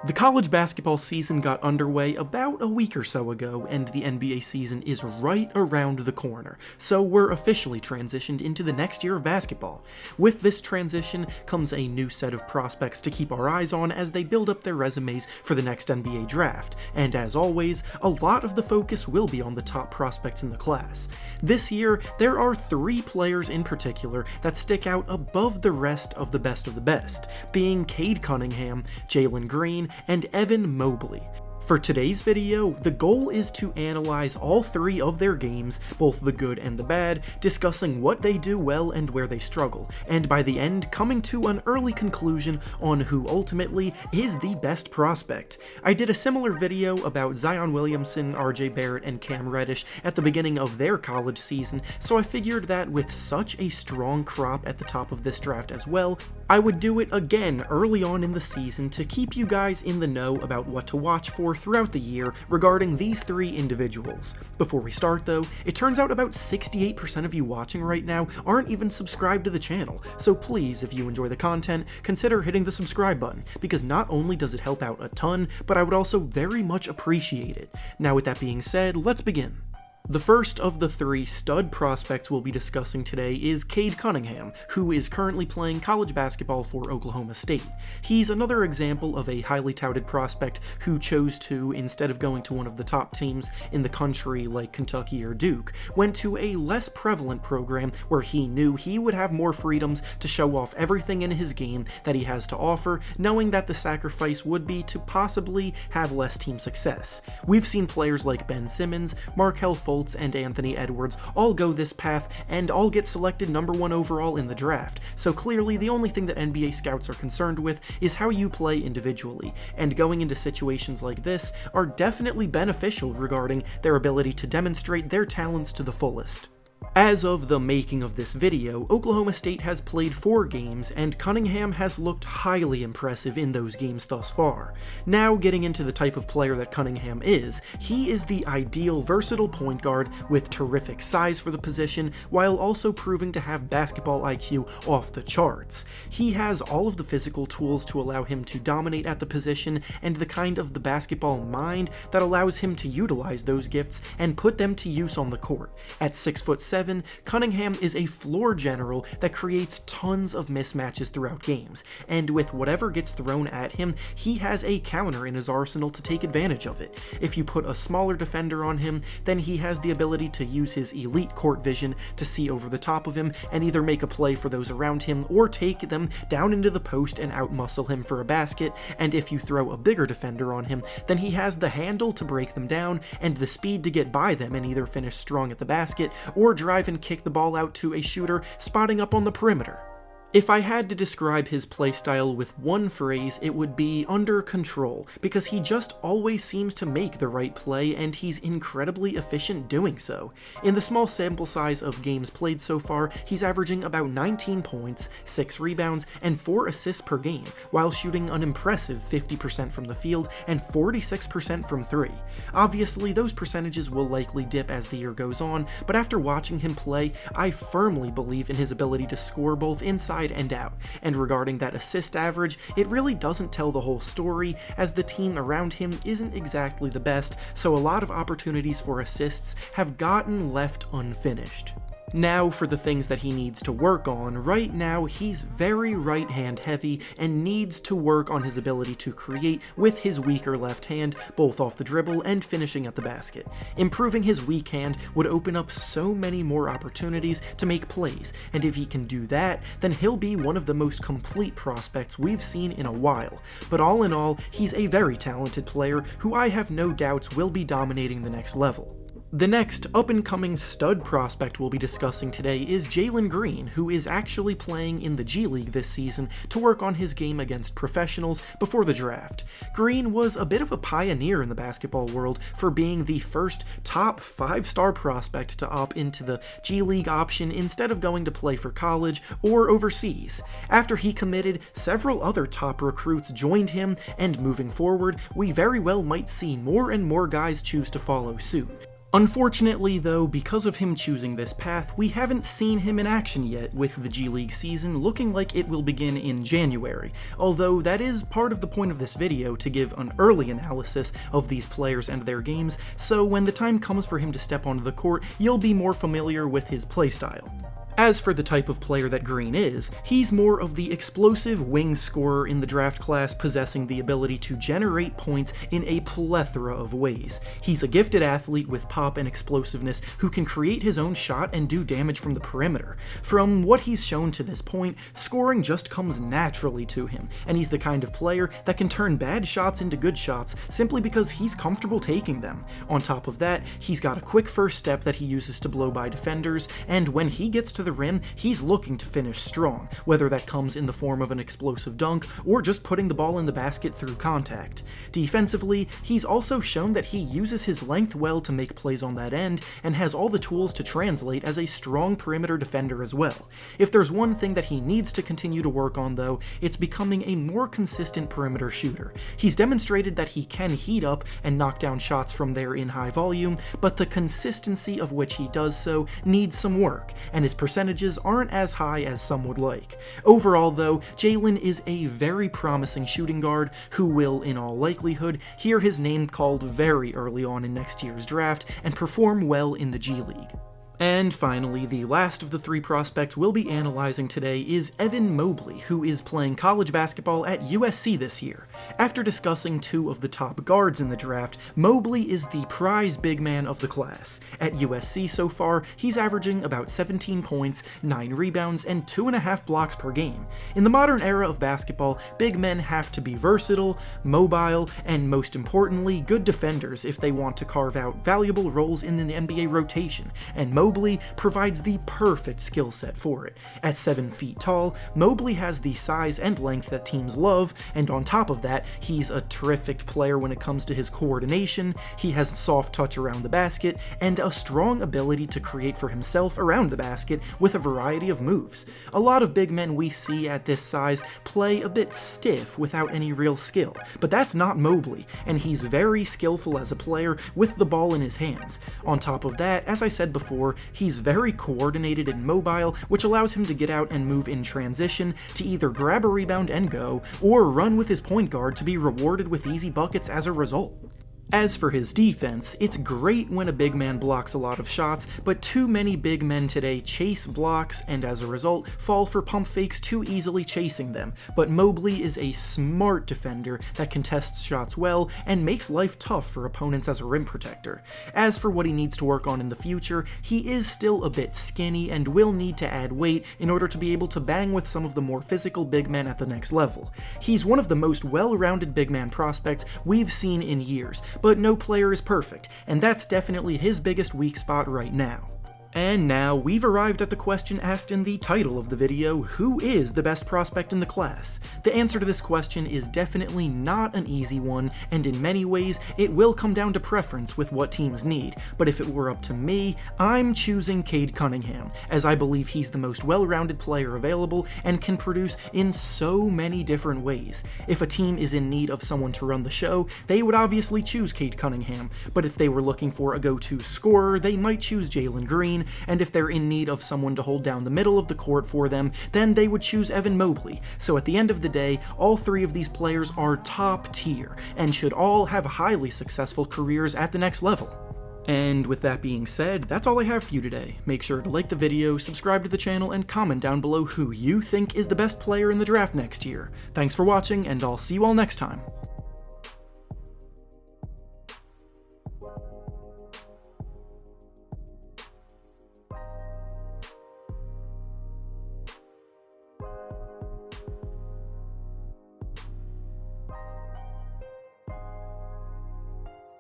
The college basketball season got underway about a week or so ago, and the NBA season is right around the corner, so we're officially transitioned into the next year of basketball. With this transition comes a new set of prospects to keep our eyes on as they build up their resumes for the next NBA draft, and as always, a lot of the focus will be on the top prospects in the class. This year, there are 3 players in particular that stick out above the rest of the best, being Cade Cunningham, Jalen Green, and Evan Mobley. For today's video, the goal is to analyze all 3 of their games, both the good and the bad, discussing what they do well and where they struggle, and by the end coming to an early conclusion on who ultimately is the best prospect. I did a similar video about Zion Williamson, RJ Barrett, and Cam Reddish at the beginning of their college season, so I figured that with such a strong crop at the top of this draft as well, I would do it again early on in the season to keep you guys in the know about what to watch for throughout the year regarding these 3 individuals. Before we start though, it turns out about 68% of you watching right now aren't even subscribed to the channel, so please, if you enjoy the content, consider hitting the subscribe button, because not only does it help out a ton, but I would also very much appreciate it. Now with that being said, let's begin. The first of the 3 stud prospects we'll be discussing today is Cade Cunningham, who is currently playing college basketball for Oklahoma State. He's another example of a highly touted prospect who chose to, instead of going to one of the top teams in the country like Kentucky or Duke, went to a less prevalent program where he knew he would have more freedoms to show off everything in his game that he has to offer, knowing that the sacrifice would be to possibly have less team success. We've seen players like Ben Simmons, Markelle Fultz, and Anthony Edwards all go this path and all get selected number 1 overall in the draft, so clearly the only thing that NBA scouts are concerned with is how you play individually, and going into situations like this are definitely beneficial regarding their ability to demonstrate their talents to the fullest. As of the making of this video, Oklahoma State has played 4 games, and Cunningham has looked highly impressive in those games thus far. Now getting into the type of player that Cunningham is, he is the ideal versatile point guard with terrific size for the position, while also proving to have basketball IQ off the charts. He has all of the physical tools to allow him to dominate at the position, and the kind of the basketball mind that allows him to utilize those gifts and put them to use on the court. At 6'7", Cunningham is a floor general that creates tons of mismatches throughout games, and with whatever gets thrown at him, he has a counter in his arsenal to take advantage of it. If you put a smaller defender on him, then he has the ability to use his elite court vision to see over the top of him and either make a play for those around him or take them down into the post and outmuscle him for a basket, and if you throw a bigger defender on him, then he has the handle to break them down and the speed to get by them and either finish strong at the basket or drive and kick the ball out to a shooter spotting up on the perimeter. If I had to describe his playstyle with one phrase, it would be under control, because he just always seems to make the right play and he's incredibly efficient doing so. In the small sample size of games played so far, he's averaging about 19 points, 6 rebounds, and 4 assists per game, while shooting an impressive 50% from the field and 46% from 3. Obviously, those percentages will likely dip as the year goes on, but after watching him play, I firmly believe in his ability to score both inside and out, and regarding that assist average, it really doesn't tell the whole story, as the team around him isn't exactly the best, so a lot of opportunities for assists have gotten left unfinished. Now for the things that he needs to work on. Right now he's very right hand heavy and needs to work on his ability to create with his weaker left hand, both off the dribble and finishing at the basket. Improving his weak hand would open up so many more opportunities to make plays, and if he can do that, then he'll be one of the most complete prospects we've seen in a while. But all in all, he's a very talented player who I have no doubts will be dominating the next level. The next up-and-coming stud prospect we'll be discussing today is Jalen Green, who is actually playing in the G League this season to work on his game against professionals before the draft. Green was a bit of a pioneer in the basketball world for being the first top 5-star prospect to opt into the G League option instead of going to play for college or overseas. After he committed, several other top recruits joined him, and moving forward, we very well might see more and more guys choose to follow suit. Unfortunately though, because of him choosing this path, we haven't seen him in action yet, with the G League season looking like it will begin in January, although that is part of the point of this video, to give an early analysis of these players and their games, so when the time comes for him to step onto the court, you'll be more familiar with his playstyle. As for the type of player that Green is, he's more of the explosive wing scorer in the draft class, possessing the ability to generate points in a plethora of ways. He's a gifted athlete with pop and explosiveness who can create his own shot and do damage from the perimeter. From what he's shown to this point, scoring just comes naturally to him, and he's the kind of player that can turn bad shots into good shots simply because he's comfortable taking them. On top of that, he's got a quick first step that he uses to blow by defenders, and when he gets to the rim, he's looking to finish strong, whether that comes in the form of an explosive dunk or just putting the ball in the basket through contact. Defensively, he's also shown that he uses his length well to make plays on that end, and has all the tools to translate as a strong perimeter defender as well. If there's one thing that he needs to continue to work on though, it's becoming a more consistent perimeter shooter. He's demonstrated that he can heat up and knock down shots from there in high volume, but the consistency of which he does so needs some work, and his percentages aren't as high as some would like. Overall though, Jalen is a very promising shooting guard who will, in all likelihood, hear his name called very early on in next year's draft and perform well in the G League. And finally, the last of the three prospects we'll be analyzing today is Evan Mobley, who is playing college basketball at USC this year. After discussing two of the top guards in the draft, Mobley is the prize big man of the class. At USC so far, he's averaging about 17 points, 9 rebounds, and 2.5 blocks per game. In the modern era of basketball, big men have to be versatile, mobile, and most importantly, good defenders if they want to carve out valuable roles in the NBA rotation, and Mobley provides the perfect skill set for it. At 7 feet tall, Mobley has the size and length that teams love, and on top of that, he's a terrific player when it comes to his coordination, he has soft touch around the basket, and a strong ability to create for himself around the basket with a variety of moves. A lot of big men we see at this size play a bit stiff without any real skill, but that's not Mobley, and he's very skillful as a player with the ball in his hands. On top of that, as I said before, he's very coordinated and mobile, which allows him to get out and move in transition to either grab a rebound and go, or run with his point guard to be rewarded with easy buckets as a result. As for his defense, it's great when a big man blocks a lot of shots, but too many big men today chase blocks and as a result fall for pump fakes too easily chasing them, but Mobley is a smart defender that contests shots well and makes life tough for opponents as a rim protector. As for what he needs to work on in the future, he is still a bit skinny and will need to add weight in order to be able to bang with some of the more physical big men at the next level. He's one of the most well-rounded big man prospects we've seen in years, but no player is perfect, and that's definitely his biggest weak spot right now. And now we've arrived at the question asked in the title of the video: who is the best prospect in the class? The answer to this question is definitely not an easy one, and in many ways it will come down to preference with what teams need, but if it were up to me, I'm choosing Cade Cunningham, as I believe he's the most well-rounded player available and can produce in so many different ways. If a team is in need of someone to run the show, they would obviously choose Cade Cunningham, but if they were looking for a go-to scorer, they might choose Jalen Green, and if they're in need of someone to hold down the middle of the court for them, then they would choose Evan Mobley. So at the end of the day, all three of these players are top tier, and should all have highly successful careers at the next level. And with that being said, that's all I have for you today. Make sure to like the video, subscribe to the channel, and comment down below who you think is the best player in the draft next year. Thanks for watching, and I'll see you all next time.